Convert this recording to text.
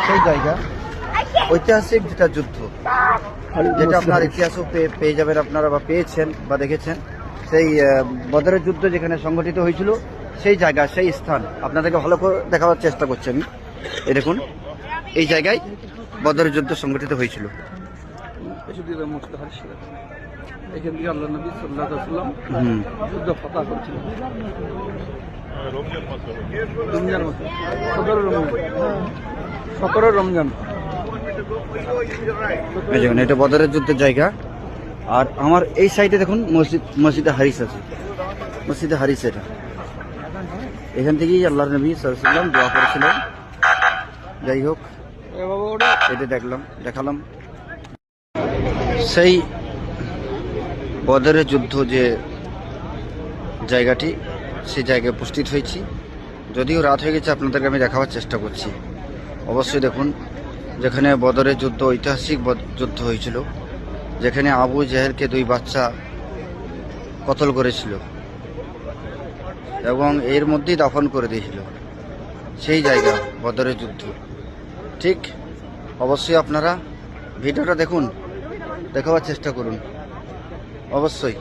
সেই জায়গা ঐতিহাসিক যেটা যুদ্ধ, যেটা আপনার ইতিহাসও পেয়ে যাবেন আপনারা, বা পেয়েছেন বা দেখেছেন। সেই বদরের যুদ্ধ যেখানে সংগঠিত হয়েছিল, সেই জায়গা, সেই স্থান আপনাদেরকে ভালো করে দেখাবার চেষ্টা করছি আমি। এই দেখুন, এই জায়গায় বদরের যুদ্ধ সংগঠিত হয়েছিল। এখান থেকে আল্লাহ নবী সাল্লাল্লাহু আলাইহি ওয়াসাল্লাম যুদ্ধ ফাতাহ করেছিলেন। রমজান মাসে 17 রমজান। এই দেখুন, এটা বদরের যুদ্ধের জায়গা। আর আমার এই সাইডে দেখুন মসজিদে হারিস আছে, মসজিদে হারিস। এটা এখান থেকেই আল্লাহ নবী সাল্লাল্লাহু আলাইহি ওয়াসাল্লাম দোয়া করেছিলেন। যাই হোক, এটা দেখালাম সেই বদরের যুদ্ধ যে জায়গাটি, সেই জায়গায় উপস্থিত হয়েছি। যদিও রাত হয়ে গেছে, আপনাদেরকে আমি দেখাবার চেষ্টা করছি। অবশ্যই দেখুন, যেখানে বদরের যুদ্ধ, ঐতিহাসিক যুদ্ধ হয়েছিল, যেখানে আবু জেহেলকে 2 বাচ্চা কতল করেছিল এবং এর মধ্যেই দাফন করে দিয়েছিল, সেই জায়গা বদরের যুদ্ধ। ঠিক, অবশ্যই আপনারা ভিডিওটা দেখুন, দেখাবার চেষ্টা করুন অবশ্যই।